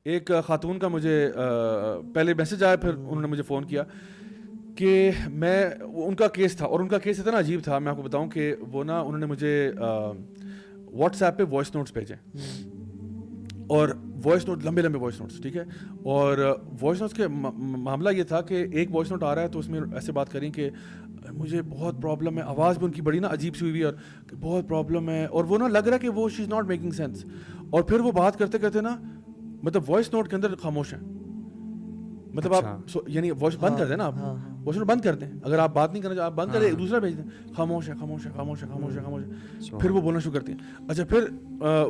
ایک خاتون کا مجھے پہلے میسج آیا, پھر انہوں نے مجھے فون کیا کہ میں ان کا کیس تھا, اور ان کا کیس اتنا عجیب تھا, میں آپ کو بتاؤں کہ وہ نا انہوں نے مجھے واٹس ایپ پہ وائس نوٹس بھیجے, اور وائس نوٹ لمبے لمبے وائس نوٹس, ٹھیک ہے, اور وائس نوٹس کے معاملہ یہ تھا کہ ایک وائس نوٹ آ رہا ہے تو اس میں ایسے بات کریں کہ مجھے بہت پرابلم ہے, آواز بھی ان کی بڑی نا عجیب سی ہوئی ہے, اور بہت پرابلم ہے, اور وہ نا لگ رہا ہے کہ وہ شی از ناٹ میکنگ سینس, اور پھر وہ بات کرتے کرتے نا مطلب وائس نوٹ کے اندر خاموش ہیں, مطلب آپ یعنی وائس بند کر دیں نا, آپ وائس نوٹ بند کر دیں, اگر آپ بات نہیں کرنا چاہتے آپ بند کر دیں, دوسرا بھیج دیں, خاموش ہے خاموش ہے خاموش ہے خاموش ہے خاموش ہے, پھر وہ بولنا شروع کرتی ہیں. اچھا پھر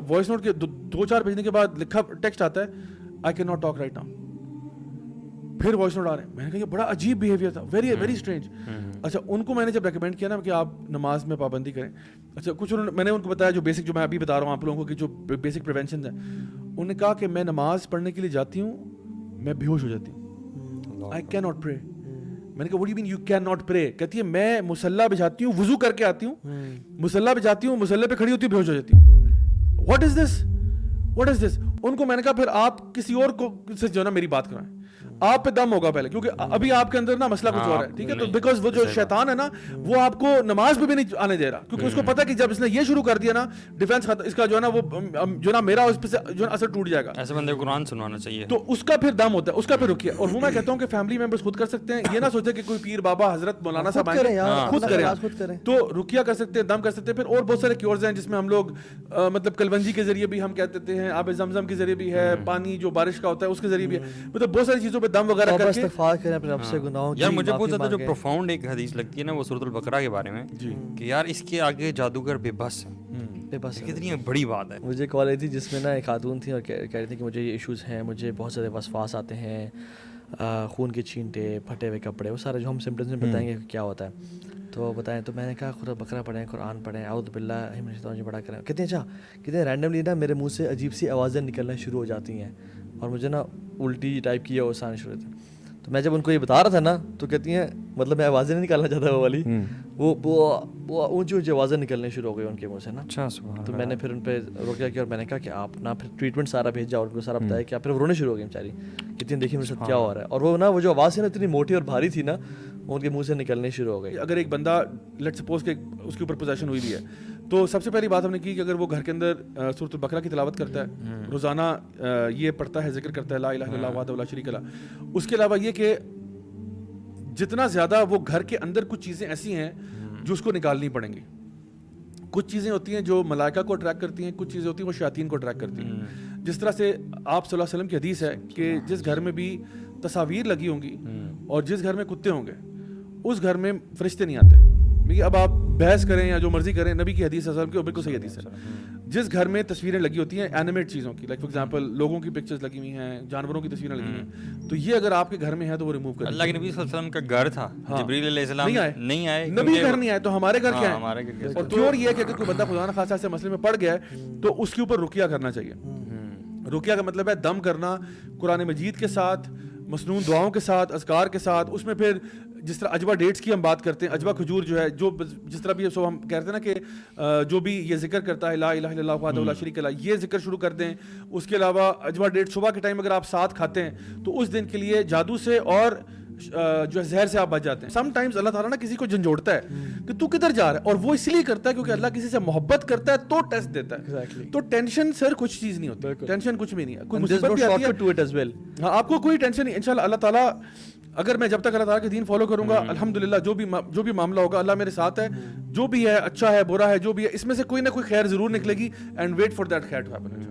وائس نوٹ کے دو چار بھیجنے کے بعد لکھا ٹیکسٹ آتا ہے I can not talk right now, پھر وائس نوٹ آ رہے ہیں. میں نے کہا یہ بڑا عجیب بیہیویئر تھا, ویری ویری اسٹرینج. اچھا ان کو میں نے جب ریکمینڈ کیا نا کہ آپ نماز میں پابندی کریں, اچھا کچھ میں نے ان کو بتایا جو بیسک, جو میں ابھی بتا رہا ہوں آپ لوگوں کو کہ جو بیسک پریونشن ہیں, انہوں نے کہا کہ میں نماز پڑھنے کے لیے جاتی ہوں, میں بے ہوش ہو جاتی ہوں, I cannot pray. میں نے کہا what do you mean you cannot pray؟ کہتی ہے میں مصلی پہ جاتی ہوں, وضو کر کے آتی ہوں, مصلی پہ جاتی ہوں, مصلی پہ کھڑی ہوتی ہوں, بے ہوش ہو جاتی ہوں. What is this? What is this؟ ان کو میں نے کہا پھر آپ کسی اور کو سے جو ہے نا میری بات کرائیں, آپ پہ دم ہوگا پہلے, کیونکہ ابھی آپ کے اندر نا مسئلہ کچھ اور ہے, ٹھیک ہے, تو بیکاز وہ جو شیطان ہے نا وہ آپ کو نماز پہ بھی نہیں آنے دے رہا, کیونکہ اس کو پتا کہ جب اس نے یہ شروع کر دیا نا ڈیفینس اس کا جو ہے نا وہ جو نا میرا اس پہ جو ہے اثر ٹوٹ جائے گا. ایسے بندے کو قرآن سنوانا چاہیے, تو اس کا پھر دم ہوتا ہے, اس کا پھر رکیے. اور وہ میں کہتا ہوں کہ فیملی ممبرس خود کر سکتے ہیں, یہ نہ سوچے کہ کوئی پیر بابا حضرت مولانا صاحب آئیں, خود کریں, تو رکیہ کر سکتے ہیں, دم کر سکتے ہیں. پھر اور بہت سارے کیورز ہیں جس میں ہم لوگ مطلب کلونجی کے ذریعے بھی ہم کہہ دیتے ہیں, آب زمزم کے ذریعے بھی ہے, پانی جو بارش کا ہوتا ہے اس کے ذریعے بھی ہے, مطلب بہت ساری چیزوں پہ دم وغیرہ کر کے یار مجھے بہت زیادہ جو پروفاؤنڈ ایک حدیث لگتی ہے نا وہ سورۃ البقرہ کے بارے میں, کہ یار اس کے آگے جادوگر بے بس ہے, کتنی بڑی بات ہے. مجھے کال آئی تھی جس میں نا ایک خاتون تھی اور کہہ رہی تھی کہ مجھے یہ ایشوز ہیں, مجھے بہت زیادہ وسواس آتے ہیں, خون کے چھینٹے, پھٹے ہوئے کپڑے, وہ سارے جو ہم سمپٹمس میں بتائیں گے کیا ہوتا ہے تو بتائیں. تو میں نے کہا سورۃ البقرہ پڑھیں, قرآن پڑھیں, اعوذ باللہ من الشیطان الرجیم پڑھا کریں. کتنے اچھا کتنے رینڈملی نا میرے منہ سے عجیب سی آوازیں نکلنا شروع ہو جاتی ہیں, اور مجھے نا الٹی ٹائپ کی آواز آنے شروع ہوتی ہیں. تو میں جب ان کو یہ بتا رہا تھا نا تو کہتی ہیں مطلب میں آوازیں نہیں نکالنا چاہتا وہ والی, وہ اونچی اونچی آوازیں نکلنے شروع ہو گئی ان کے منہ سے نا. تو میں نے پھر ان پہ روکیا کیا, اور میں نے کہا کہ آپ نا پھر ٹریٹمنٹ سارا بھیجا, اور ان کو سارا بتایا کہ پھر وہ رونے شروع ہو گئی بیچاری, کتنی دیکھیے میرے ساتھ کیا ہو رہا ہے. اور وہ نا وہ جو آواز ہے نا اتنی موٹی اور بھاری تھی نا, ان کے منہ سے نکلنے شروع ہو گئی. اگر ایک بندہ لیٹ سپوز کہ اس کے اوپر پوزیشن ہوئی بھی ہے, تو سب سے پہلی بات ہم نے کی کہ اگر وہ گھر کے اندر سورۃ البقرہ کی تلاوت کرتا ہے, روزانہ یہ پڑھتا ہے, ذکر کرتا ہے لا الہ الا اللہ وحدہ لا شریک لہ, اس کے علاوہ یہ کہ جتنا زیادہ وہ گھر کے اندر کچھ چیزیں ایسی ہیں جو اس کو نکالنی پڑیں گی. کچھ چیزیں ہوتی ہیں جو ملائکہ کو اٹریکٹ کرتی ہیں, کچھ چیزیں ہوتی ہیں وہ شیاطین کو اٹریکٹ کرتی ہیں. جس طرح سے آپ صلی اللہ علیہ وسلم کی حدیث ہے کہ جس گھر میں بھی تصاویر لگی ہوں گی اور جس گھر میں کتے ہوں گے اس گھر میں فرشتے نہیں آتے. اب آپ بحث کریں یا جو مرضی کریں, نبی کی حدیث کی بالکل صحیح حدیث ہے. جس گھر میں تصویریں لگی ہوتی ہیں اینیمیٹ چیزوں کی, لائک فار ایگزامپل لوگوں کی پکچرز لگی ہوئی ہیں, جانوروں کی تصویریں لگی ہوئی ہیں, تو یہ اگر آپ کے گھر میں ہے تو وہ ریموو کریں. اللہ کے نبی صلی اللہ علیہ وسلم کا گھر تھا, جبریل علیہ السلام نہیں آئے, نبی گھر نہیں آئے, تو ہمارے گھر کیا ہے. اور کیوں یہ ہے کہ اگر کوئی بندہ خدا نخواستہ ایسے مسئلے میں پڑ گیا ہے تو اس کے اوپر رقیہ کرنا چاہیے. رقیہ کا مطلب ہے دم کرنا قرآن مجید کے ساتھ, مسنون دعاؤں کے ساتھ, اذکار کے ساتھ. اس میں پھر جس طرح اجوا ڈیٹس کی ہم بات کرتے ہیں, اجوا کھجور جو ہے, جو جس طرح بھی ہم کہتے ہیں نا کہ جو بھی یہ ذکر کرتا ہے لا الہ الا اللہ وحدہ لا شریک لہ, یہ ذکر شروع کر دیں. اس کے علاوہ اجوا ڈیٹ صبح کے ٹائم اگر آپ ساتھ کھاتے ہیں تو اس دن کے لیے جادو سے اور جو ہے زہر سے آپ بچ جاتے ہیں. سم ٹائمز اللہ تعالیٰ نا کسی کو جھنجھوڑتا ہے کہ تو کدھر جا رہا ہے, اور وہ اس لیے کرتا ہے کیونکہ اللہ کسی سے محبت کرتا ہے تو ٹیسٹ دیتا ہے. تو ٹینشن سر کچھ چیز نہیں ہوتی, ٹینشن کچھ بھی نہیں ہے, کوئی مصیبت بھی آتی ہے ہاں آپ کو کوئی ٹینشن نہیں. انشاءاللہ اللہ تعالیٰ, اگر میں جب تک اللہ تعالیٰ کے دین فالو کروں گا الحمدللہ جو بھی معاملہ ہوگا اللہ میرے ساتھ ہے. جو بھی ہے اچھا ہے برا ہے جو بھی ہے, اس میں سے کوئی نہ کوئی خیر ضرور نکلے گی. اینڈ ویٹ فار دیٹ خیر ٹو ہیپن.